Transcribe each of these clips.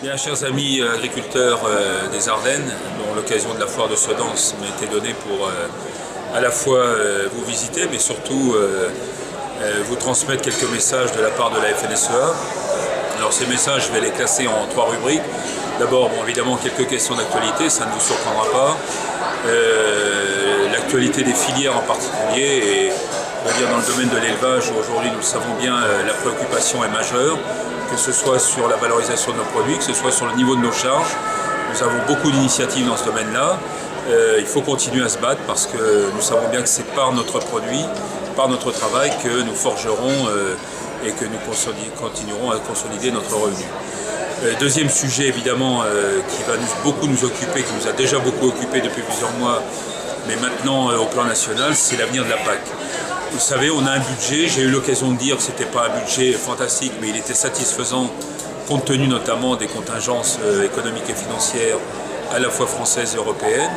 Bien, chers amis agriculteurs des Ardennes, dont l'occasion de la foire de Sedan m'a été donnée pour à la fois vous visiter, mais surtout vous transmettre quelques messages de la part de la FNSEA. Alors ces messages, je vais les classer en 3 rubriques. D'abord, évidemment, quelques questions d'actualité, ça ne vous surprendra pas. L'actualité des filières en particulier, et on va dire dans le domaine de l'élevage, où aujourd'hui nous le savons bien, la préoccupation est majeure, que ce soit sur la valorisation de nos produits, que ce soit sur le niveau de nos charges. Nous avons beaucoup d'initiatives dans ce domaine-là. Il faut continuer à se battre parce que nous savons bien que c'est par notre produit, par notre travail que nous forgerons et que nous continuerons à consolider notre revenu. Deuxième sujet évidemment qui va beaucoup nous occuper, qui nous a déjà beaucoup occupé depuis plusieurs mois, mais maintenant au plan national, c'est l'avenir de la PAC. Vous savez, on a un budget, j'ai eu l'occasion de dire que ce n'était pas un budget fantastique, mais il était satisfaisant compte tenu notamment des contingences économiques et financières à la fois françaises et européennes.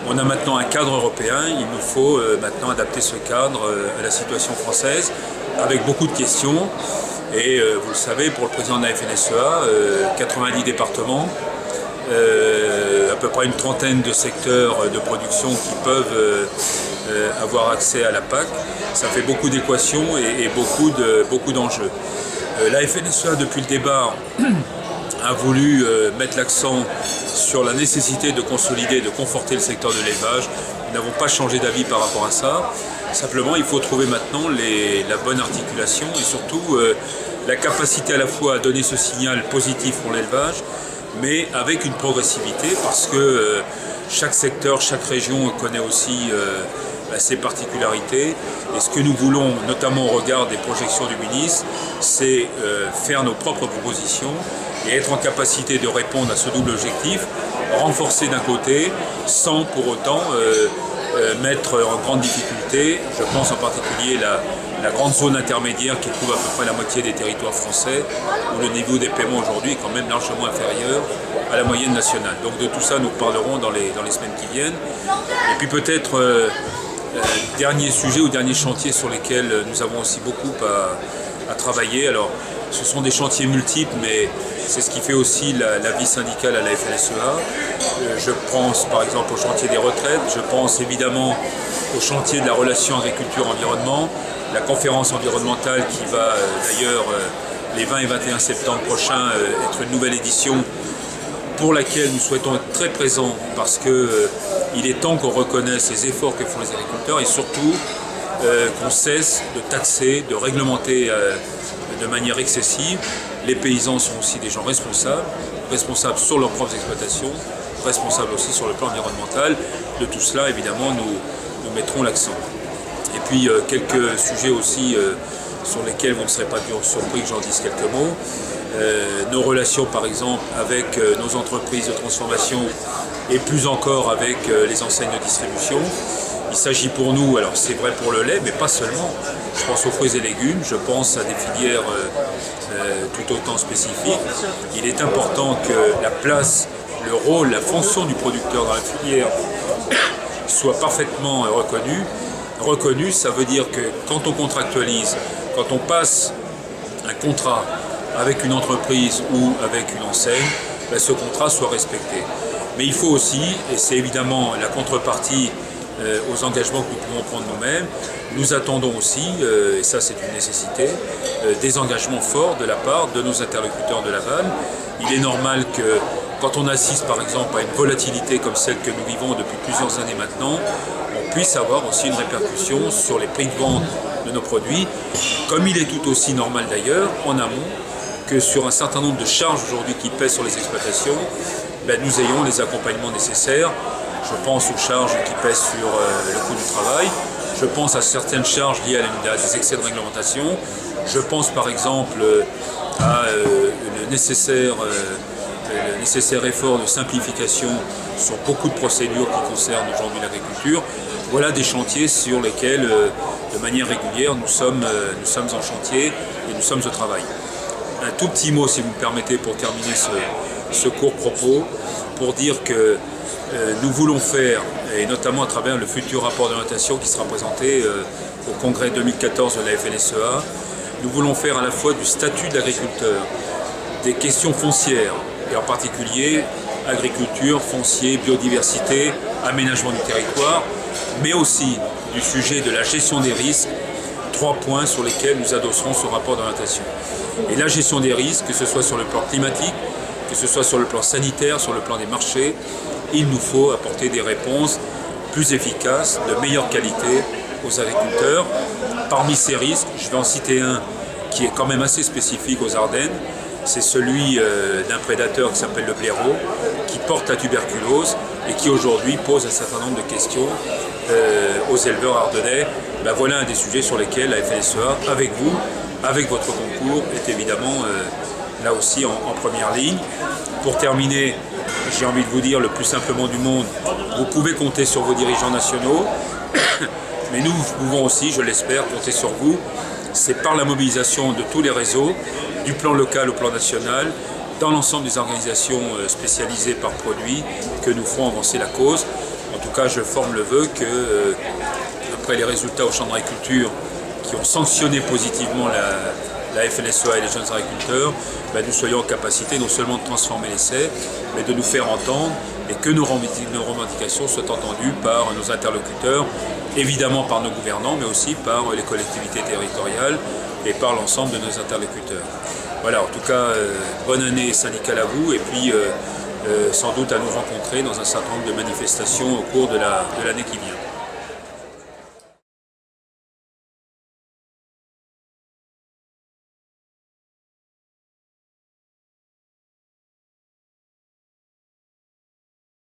On a maintenant un cadre européen, il nous faut maintenant adapter ce cadre à la situation française avec beaucoup de questions. Et vous le savez, pour le président de la FNSEA, 90 départements, à peu près une trentaine de secteurs de production qui peuvent avoir accès à la PAC. Ça fait beaucoup d'équations et beaucoup d'enjeux. La FNSEA, depuis le départ, a voulu mettre l'accent sur la nécessité de consolider, de conforter le secteur de l'élevage. Nous n'avons pas changé d'avis par rapport à ça. Simplement, il faut trouver maintenant la bonne articulation et surtout la capacité à la fois à donner ce signal positif pour l'élevage, mais avec une progressivité parce que chaque secteur, chaque région connaît aussi ses particularités. Et ce que nous voulons, notamment au regard des projections du ministre, c'est faire nos propres propositions et être en capacité de répondre à ce double objectif, renforcer d'un côté, sans pour autant mettre en grande difficulté, je pense en particulier la grande zone intermédiaire qui couvre à peu près la moitié des territoires français, où le niveau des paiements aujourd'hui est quand même largement inférieur à la moyenne nationale. Donc de tout ça, nous parlerons dans les semaines qui viennent. Et puis peut-être dernier sujet ou dernier chantier sur lesquels nous avons aussi beaucoup à travailler. Alors, ce sont des chantiers multiples, mais c'est ce qui fait aussi la vie syndicale à la FNSEA. Je pense par exemple au chantier des retraites, je pense évidemment au chantier de la relation agriculture-environnement, la conférence environnementale qui va d'ailleurs les 20 et 21 septembre prochains être une nouvelle édition pour laquelle nous souhaitons être très présents parce qu'il est temps qu'on reconnaisse les efforts que font les agriculteurs et surtout qu'on cesse de taxer, de réglementer de manière excessive. Les paysans sont aussi des gens responsables sur leurs propres exploitations, responsables aussi sur le plan environnemental. De tout cela, évidemment, nous mettrons l'accent. Et puis quelques sujets aussi sur lesquels vous ne serez pas surpris que j'en dise quelques mots. Nos relations par exemple avec nos entreprises de transformation et plus encore avec les enseignes de distribution. Il s'agit pour nous, alors c'est vrai pour le lait, mais pas seulement. Je pense aux fruits et légumes, je pense à des filières tout autant spécifiques. Il est important que la place, le rôle, la fonction du producteur dans la filière soit parfaitement reconnue. Ça veut dire que quand on contractualise, quand on passe un contrat avec une entreprise ou avec une enseigne, ce contrat soit respecté. Mais il faut aussi, et c'est évidemment la contrepartie aux engagements que nous pouvons prendre nous-mêmes, nous attendons aussi, et ça c'est une nécessité, des engagements forts de la part de nos interlocuteurs de Laval. Il est normal que quand on assiste par exemple à une volatilité comme celle que nous vivons depuis plusieurs années maintenant, on puisse avoir aussi une répercussion sur les prix de vente de nos produits, comme il est tout aussi normal d'ailleurs en amont que sur un certain nombre de charges aujourd'hui qui pèsent sur les exploitations, nous ayons les accompagnements nécessaires. Je pense aux charges qui pèsent sur le coût du travail, je pense à certaines charges liées à des excès de réglementation, je pense par exemple à le nécessaire effort de simplification sur beaucoup de procédures qui concernent aujourd'hui l'agriculture. Voilà des chantiers sur lesquels, de manière régulière, nous sommes en chantier et nous sommes au travail. Un tout petit mot, si vous me permettez, pour terminer ce court propos, pour dire que nous voulons faire, et notamment à travers le futur rapport d'orientation qui sera présenté au congrès 2014 de la FNSEA, nous voulons faire à la fois du statut de l'agriculteur, des questions foncières, et en particulier agriculture, foncier, biodiversité, aménagement du territoire, mais aussi du sujet de la gestion des risques, 3 points sur lesquels nous adosserons ce rapport d'orientation. Et la gestion des risques, que ce soit sur le plan climatique, que ce soit sur le plan sanitaire, sur le plan des marchés, il nous faut apporter des réponses plus efficaces, de meilleure qualité aux agriculteurs. Parmi ces risques, je vais en citer un qui est quand même assez spécifique aux Ardennes, c'est celui d'un prédateur qui s'appelle le blaireau, qui porte la tuberculose et qui aujourd'hui pose un certain nombre de questions aux éleveurs ardennais. Ben voilà un des sujets sur lesquels la FNSEA, avec vous, avec votre concours, est évidemment là aussi en première ligne. Pour terminer, j'ai envie de vous dire le plus simplement du monde, vous pouvez compter sur vos dirigeants nationaux, mais nous pouvons aussi, je l'espère, compter sur vous. C'est par la mobilisation de tous les réseaux, du plan local au plan national, dans l'ensemble des organisations spécialisées par produit, que nous ferons avancer la cause. En tout cas, je forme le vœu que, après les résultats au champ de l'agriculture, qui ont sanctionné positivement la FNSEA et les jeunes agriculteurs, ben nous soyons en capacité non seulement de transformer l'essai, mais de nous faire entendre et que nos revendications soient entendues par nos interlocuteurs, évidemment par nos gouvernants, mais aussi par les collectivités territoriales et par l'ensemble de nos interlocuteurs. Voilà, en tout cas, bonne année syndicale à vous et puis sans doute à nous rencontrer dans un certain nombre de manifestations au cours de l'année qui vient.